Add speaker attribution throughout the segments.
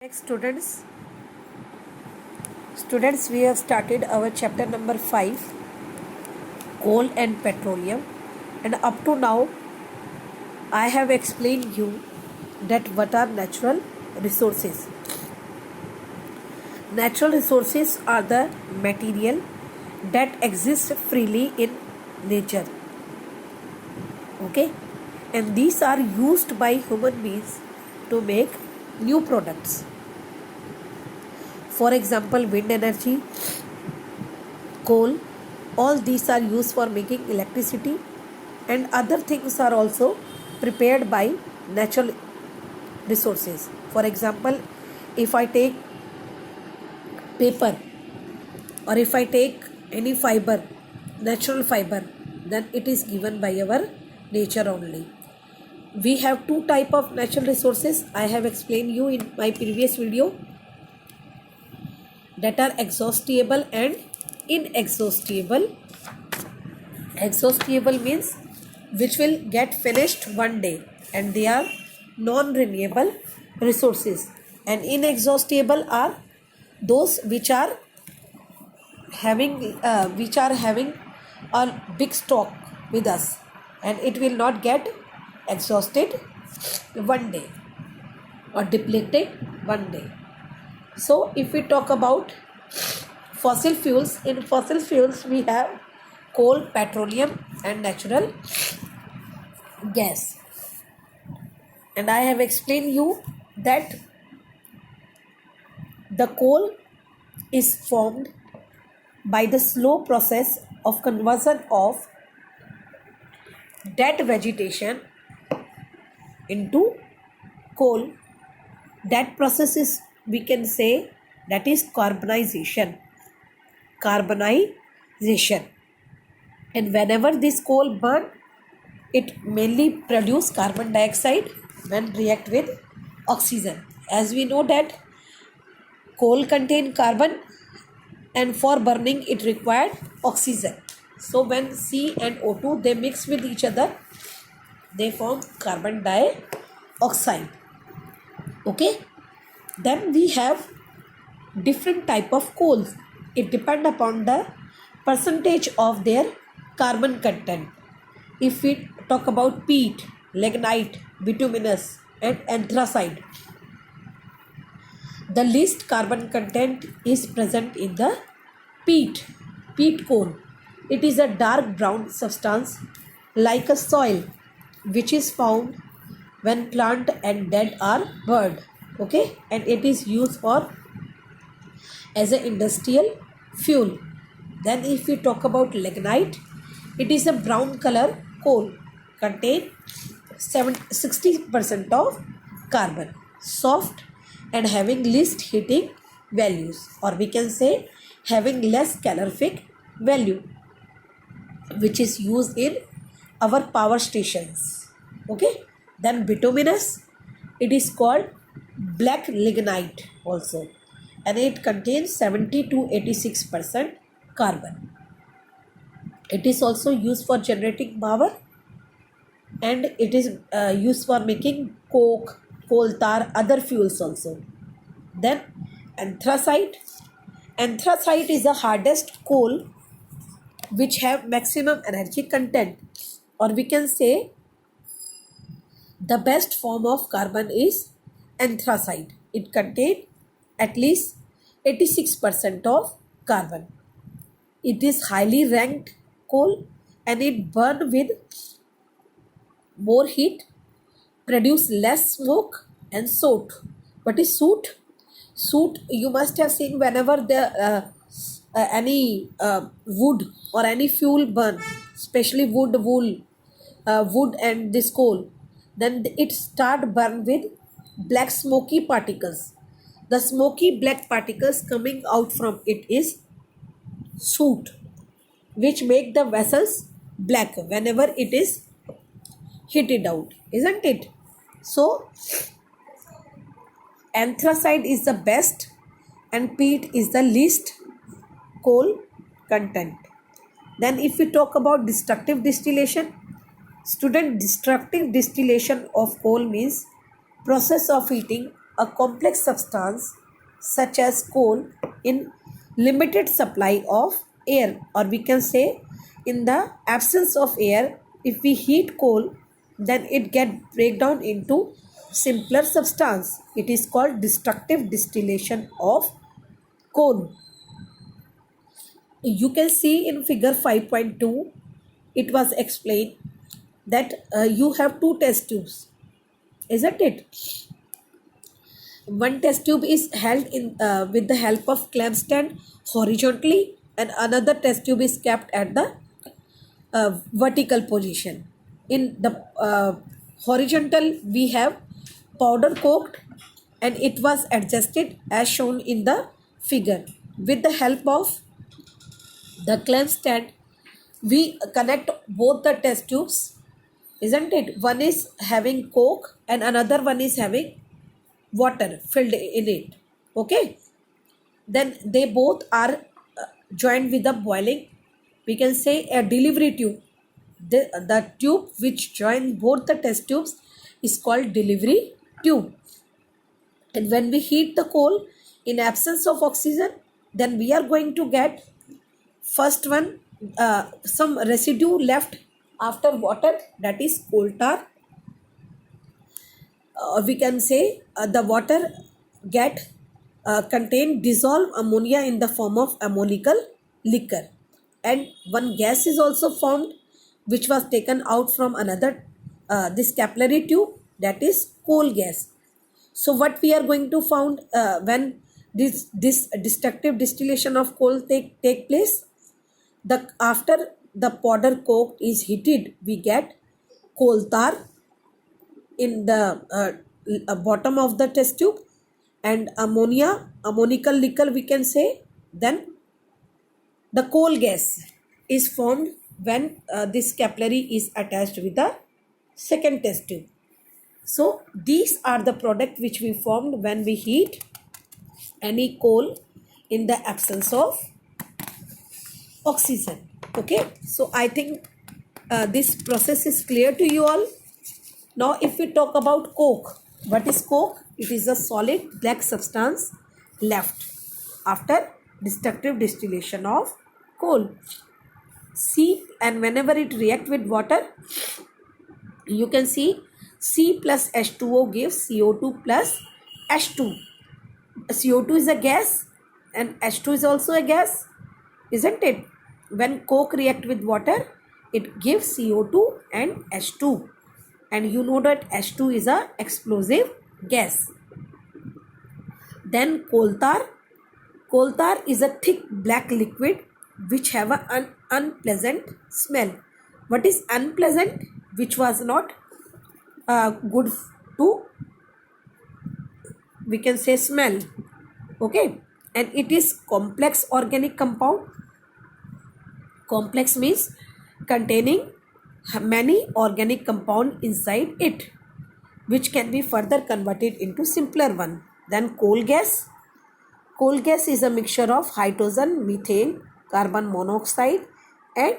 Speaker 1: Next students, we have started our chapter number 5, coal and petroleum, and up to now I have explained you that what are natural resources. Natural resources are the material that exist freely in nature, okay, and these are used by human beings to make new products. For example, wind energy, coal, all these are used for making electricity, and other things are also prepared by natural resources. For example, if I take paper or if I take any fiber, natural fiber, then it is given by our nature only. We have two type of natural resources. I have explained you in my previous video, that are exhaustible and inexhaustible. Exhaustible means which will get finished one day, and they are non-renewable resources, and inexhaustible are those which are having a big stock with us, and it will not get exhausted one day or depleted one day. So if we talk about fossil fuels, in fossil fuels we have coal, petroleum and natural gas. And I have explained you that the coal is formed by the slow process of conversion of dead vegetation into coal. That process is, we can say, that is carbonization. And whenever this coal burn, it mainly produce carbon dioxide when react with oxygen. As we know that coal contain carbon, and for burning it required oxygen. So when C and O2 they mix with each other, they form carbon dioxide. Okay. Then we have different type of coals. It depends upon the percentage of their carbon content. If we talk about peat, lignite, bituminous and anthracite, the least carbon content is present in the peat coal. It is a dark brown substance like a soil, which is found when plant and dead are burned. Okay, and it is used for as an industrial fuel. Then if we talk about lignite, it is a brown color coal, contain 60% of carbon, soft and having least heating values, or we can say having less calorific value, which is used in our power stations. Okay. Then bituminous, it is called black lignite also, and it contains 70 to 86% carbon. It is also used for generating power, and it is used for making coke, coal tar, other fuels also. Then anthracite is the hardest coal which have maximum energy content, or we can say the best form of carbon is anthracite. It contains at least 86% of carbon. It is highly ranked coal, and it burn with more heat, produce less smoke and soot. What is soot? Soot, you must have seen whenever the any wood or any fuel burn, especially wood and this coal, then it start burn with black smoky particles. The smoky black particles coming out from it is soot, which make the vessels black whenever it is heated out, isn't it? So anthracite is the best and peat is the least coal content. Then if we talk about destructive distillation, destructive distillation of coal means process of heating a complex substance such as coal in limited supply of air, or we can say in the absence of air, if we heat coal, then it get break down into simpler substance. It is called destructive distillation of coal. You can see in figure 5.2, it was explained that you have two test tubes, isn't it? One test tube is held in with the help of clamp stand horizontally, and another test tube is kept at the vertical position. In the horizontal, we have powder cooked, and it was adjusted as shown in the figure. With the help of the clamp stand, we connect both the test tubes, isn't it? One is having coke and another one is having water filled in it. Okay, then they both are joined with the boiling, we can say, a delivery tube. The tube which joins both the test tubes is called delivery tube. And when we heat the coal in absence of oxygen, then we are going to get first one, some residue left after water, that is coal tar. We can say the water get contain dissolved ammonia in the form of ammonical liquor, and one gas is also formed which was taken out from another this capillary tube, that is coal gas. So what we are going to found when this destructive distillation of coal take place, the after the powder coke is heated, we get coal tar in the bottom of the test tube, and ammonical liquor, we can say. Then the coal gas is formed when this capillary is attached with the second test tube. So these are the product which we formed when we heat any coal in the absence of oxygen. Okay, so I think this process is clear to you all. Now if we talk about coke, what is coke? It is a solid black substance left after destructive distillation of coal. C, and whenever it react with water, you can see C plus H2O gives CO2 plus H2. CO2 is a gas and H2 is also a gas, isn't it? When coke react with water, it gives CO2 and H2, and you know that H2 is a explosive gas. Then coal tar. Coal tar is a thick black liquid which have an unpleasant smell. What is unpleasant? Which was not good to, we can say, smell. Okay, and it is complex organic compound. Complex means containing many organic compound inside it, which can be further converted into simpler one. Then coal gas. Coal gas is a mixture of hydrogen, methane, carbon monoxide and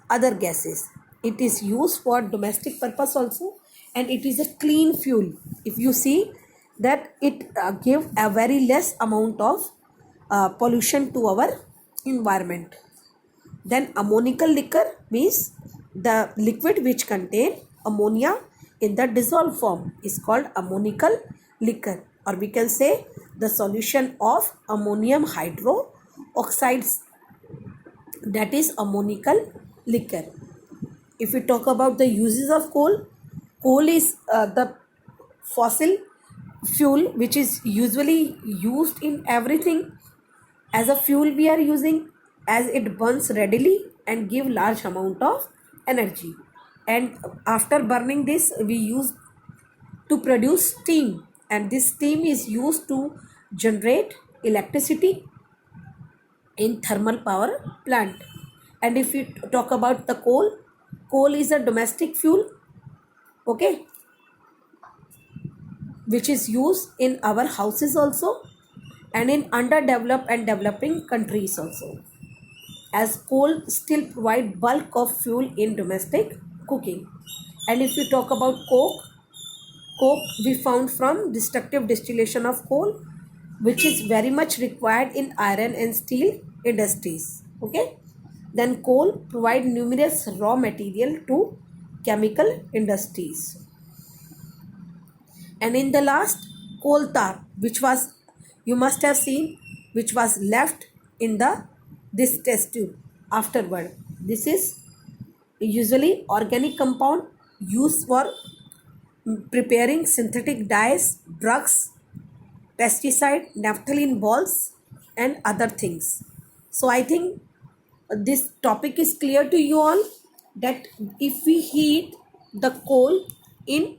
Speaker 1: other gases. It is used for domestic purpose also, and it is a clean fuel. If you see that it give a very less amount of pollution to our environment. Then ammonical liquor means the liquid which contain ammonia in the dissolved form is called ammonical liquor, or we can say the solution of ammonium hydroxides, that is ammonical liquor. If we talk about the uses of coal, coal is the fossil fuel which is usually used in everything. As a fuel we are using, as it burns readily and give large amount of energy, and after burning this we use to produce steam, and this steam is used to generate electricity in thermal power plant. And if we talk about the coal, coal is a domestic fuel, okay, which is used in our houses also and in underdeveloped and developing countries also, as coal still provide bulk of fuel in domestic cooking. And if we talk about coke, Coke we found from destructive distillation of coal, which is very much required in iron and steel industries. Okay. Then coal provide numerous raw material to chemical industries. And in the last, coal tar, which was, you must have seen, which was left in this test tube afterward. This is usually organic compound used for preparing synthetic dyes, drugs, pesticide, naphthalene balls, and other things. So I think this topic is clear to you all, that if we heat the coal in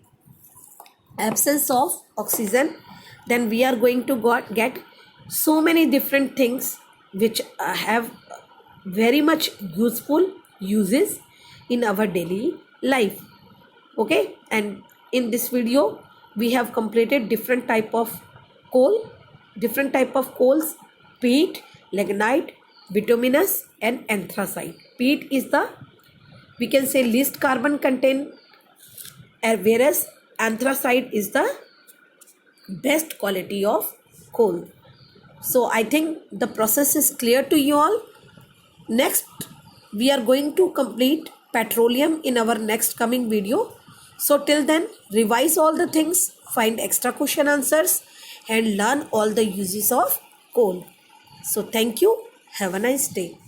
Speaker 1: absence of oxygen, then we are going to get so many different things which have very much useful uses in our daily life. Okay, and in this video we have completed different type of coals: peat, lignite, bituminous, and anthracite. Peat is the, we can say, least carbon content, whereas anthracite is the best quality of coal. So I think the process is clear to you all. Next, we are going to complete petroleum in our next coming video. So till then, revise all the things, find extra question answers, and learn all the uses of coal. So thank you. Have a nice day.